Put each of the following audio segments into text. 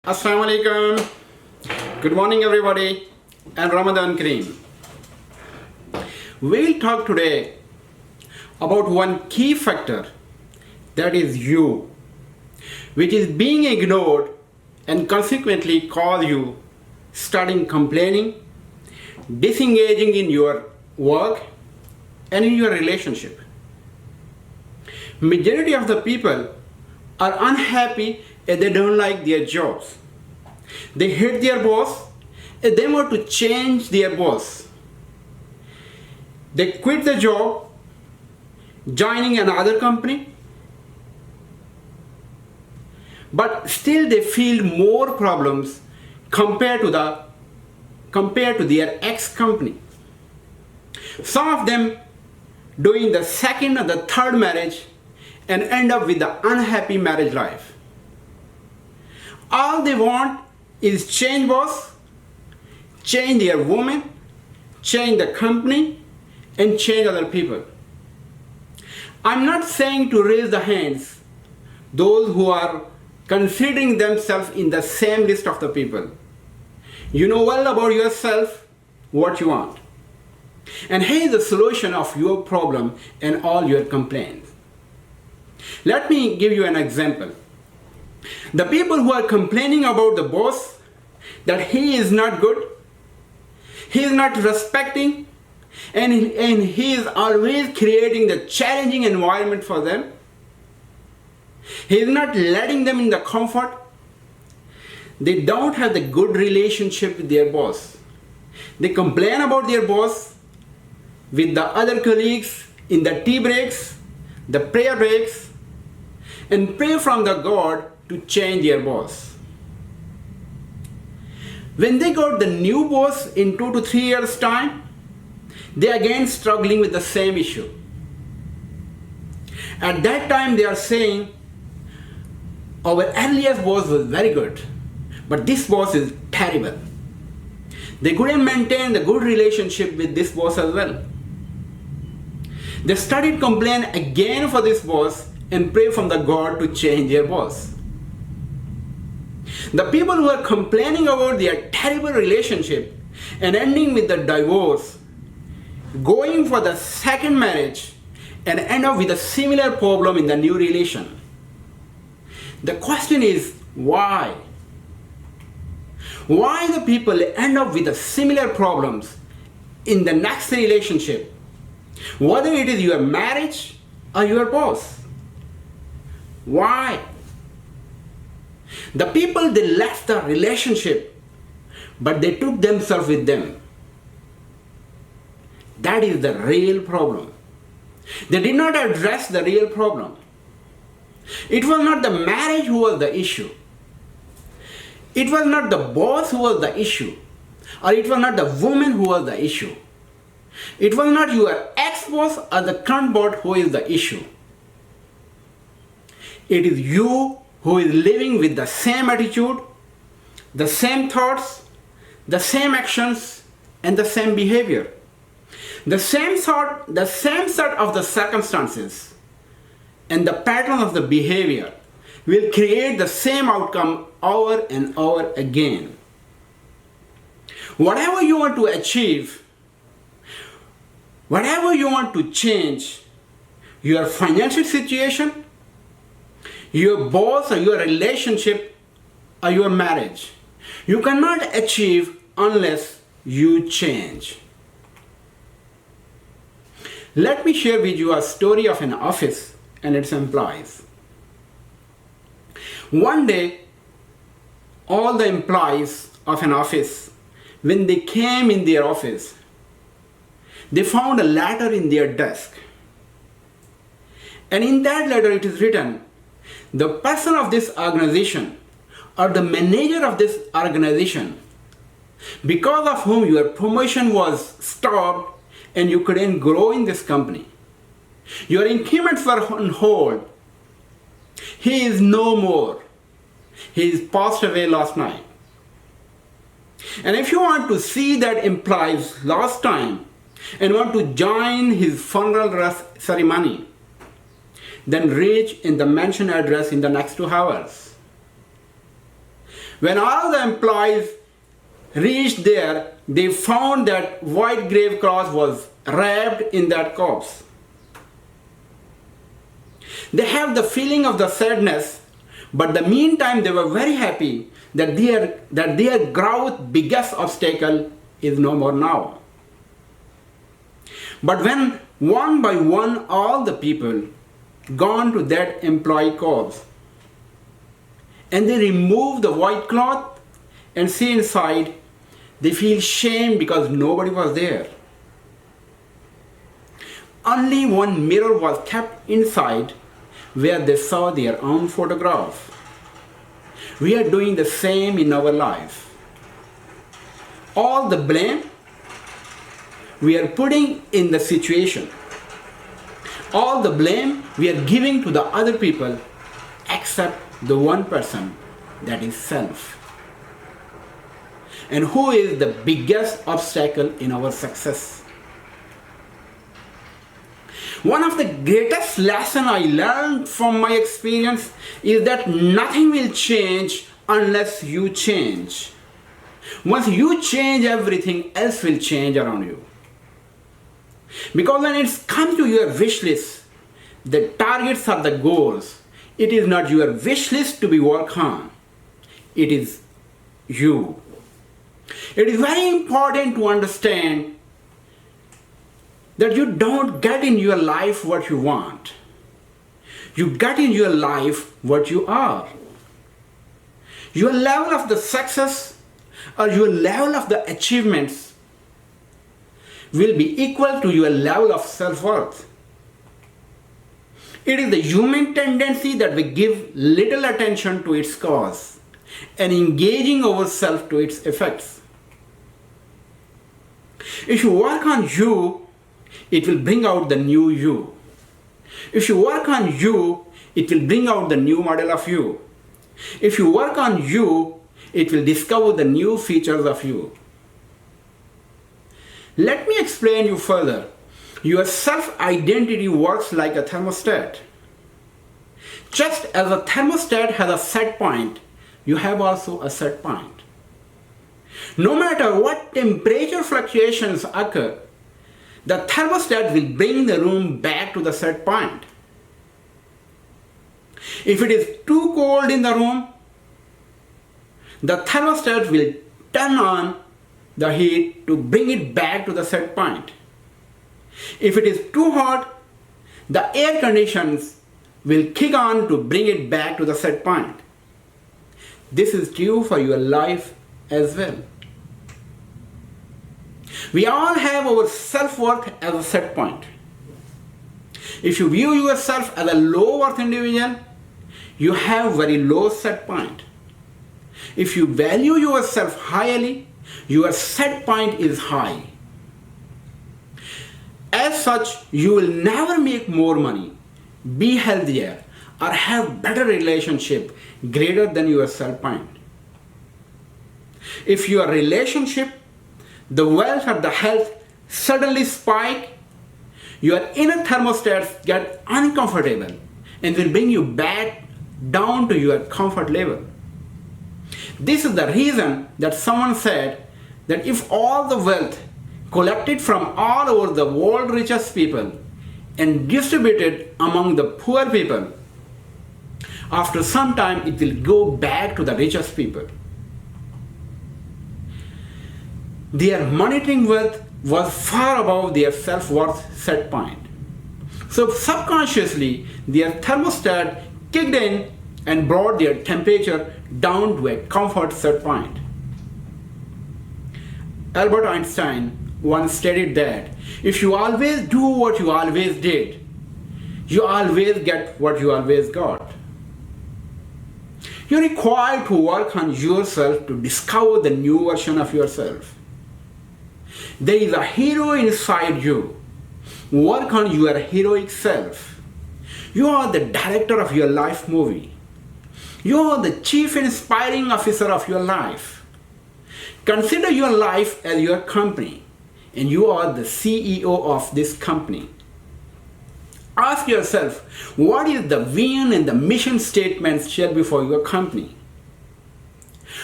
Assalamu alaikum. Good morning, everybody, and Ramadan Kareem. We will talk today about one key factor, that is you, which is being ignored and consequently cause you starting complaining, disengaging in your work and in your relationship. Majority of the people are unhappy and they don't like their jobs. They hate their boss and they want to change their boss. They quit the job, joining another company, but still they feel more problems compared to their ex company. Some of them doing the second or the third marriage and end up with the unhappy marriage life. All they want is change boss, change their woman, change the company, and change other people. I'm not saying to raise the hands those who are considering themselves in the same list of the people. You know well about yourself what you want. And here is the solution of your problem and all your complaints. Let me give you an example. The people who are complaining about the boss, that he is not good, he is not respecting, and he is always creating the challenging environment for them. He is not letting them in the comfort. They don't have the good relationship with their boss. They complain about their boss with the other colleagues in the tea breaks, the prayer breaks, and pray from the God to change their boss. When they got the new boss in 2 to 3 years time, they again struggling with the same issue. At that time they are saying, our earlier boss was very good, but this boss is terrible. They couldn't maintain the good relationship with this boss as well. They started complaining again for this boss and pray from the God to change their boss. The people who are complaining about their terrible relationship and ending with the divorce, going for the second marriage and end up with a similar problem in the new relation. The question is why? Why the people end up with the similar problems in the next relationship, whether it is your marriage or your boss? Why? The people, they left the relationship, but they took themselves with them. That is the real problem. They did not address the real problem. It was not the marriage who was the issue. It was not the boss who was the issue. Or it was not the woman who was the issue. It was not your ex-boss or the current boss who is the issue. It is you who is living with the same attitude, the same thoughts, the same actions, and the same behavior. The same set of the circumstances and the pattern of the behavior will create the same outcome over and over again. Whatever you want to achieve, whatever you want to change, your financial situation, your boss or your relationship or your marriage, you cannot achieve unless you change. Let me share with you a story of an office and its employees. One day, all the employees of an office, when they came in their office, they found a letter in their desk. And in that letter it is written, the person of this organization or the manager of this organization, because of whom your promotion was stopped and you couldn't grow in this company, your increments were on hold, he is no more. He is passed away last night. And if you want to see that employee's last time and want to join his funeral ceremony, then reach in the mentioned address in the next 2 hours. When all the employees reached there, they found that white grave cloth was wrapped in that corpse. They have the feeling of the sadness, but the meantime they were very happy that their growth biggest obstacle is no more now. But when one by one all the people gone to that employee corpse and they remove the white cloth and see inside, they feel shame because nobody was there. Only one mirror was kept inside where they saw their own photograph. We are doing the same in our life. All the blame we are putting in the situation. All the blame we are giving to the other people except the one person, that is self. And who is the biggest obstacle in our success? One of the greatest lessons I learned from my experience is that nothing will change unless you change. Once you change, everything else will change around you. Because when it comes to your wish list, the targets are the goals. It is not your wish list to be worked on. It is you. It is very important to understand that you don't get in your life what you want. You get in your life what you are. Your level of the success or your level of the achievements will be equal to your level of self-worth. It is the human tendency that we give little attention to its cause and engaging ourselves to its effects. If you work on you, it will bring out the new you. If you work on you, it will bring out the new model of you. If you work on you, it will discover the new features of you. Let me explain you further. Your self-identity works like a thermostat. Just as a thermostat has a set point, you have also a set point. No matter what temperature fluctuations occur, the thermostat will bring the room back to the set point. If it is too cold in the room, the thermostat will turn on the heat to bring it back to the set point. If it is too hot, the air conditions will kick on to bring it back to the set point. This is true for your life as well. We all have our self-worth as a set point. If you view yourself as a low-worth individual, you have very low set point. If you value yourself highly, your set point is high. As such, you will never make more money, be healthier, or have better relationship greater than your set point. If your relationship, the wealth or the health suddenly spike, your inner thermostats get uncomfortable and will bring you back down to your comfort level. This is the reason that someone said that if all the wealth collected from all over the world richest people and distributed among the poor people, after some time it will go back to the richest people. Their monetary wealth was far above their self-worth set point. So subconsciously, their thermostat kicked in and brought their temperature down to a comfort set point. Albert Einstein once stated that if you always do what you always did, you always get what you always got. You're required to work on yourself to discover the new version of yourself. There is a hero inside you. Work on your heroic self. You are the director of your life movie. You are the chief inspiring officer of your life. Consider your life as your company, and you are the CEO of this company. Ask yourself, what is the vision and the mission statements shared before your company?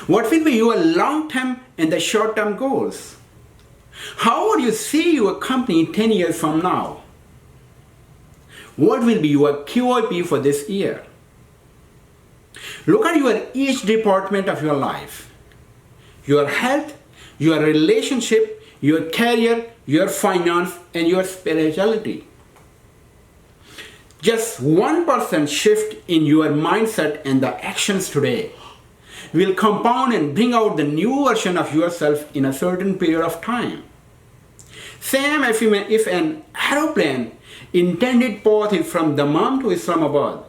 What will be your long-term and the short-term goals? How would you see your company 10 years from now? What will be your QIP for this year? Look at each department of your life. Your health, your relationship, your career, your finance, and your spirituality. Just 1% shift in your mindset and the actions today will compound and bring out the new version of yourself in a certain period of time. Same if an aeroplane intended path is from Dammam to Islamabad.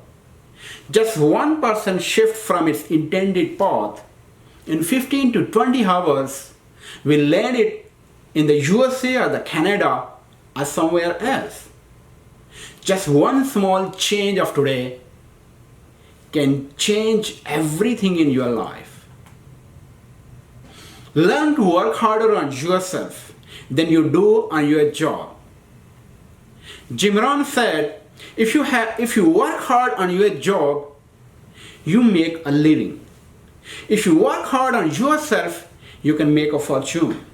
Just 1% shift from its intended path in 15 to 20 hours will land it in the USA or the Canada or somewhere else. Just one small change of today can change everything in your life. Learn to work harder on yourself than you do on your job. Jim Rohn said, if you work hard on your job, you make a living. If you work hard on yourself, you can make a fortune.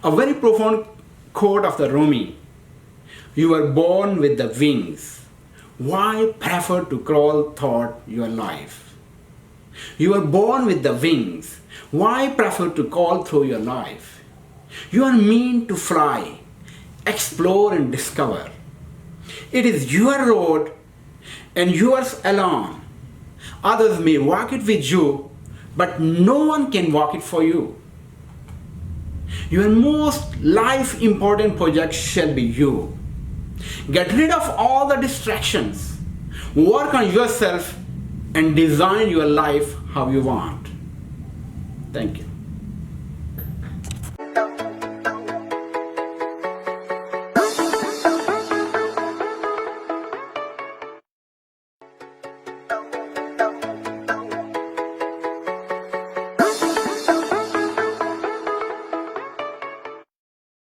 A very profound quote of the Rumi. You were born with the wings. Why prefer to crawl through your life? You were born with the wings. Why prefer to crawl through your life? You are meant to fly, explore and discover. It is your road and yours alone. Others may walk it with you, but no one can walk it for you. Your most life important project shall be you. Get rid of all the distractions. Work on yourself and design your life how you want. Thank you.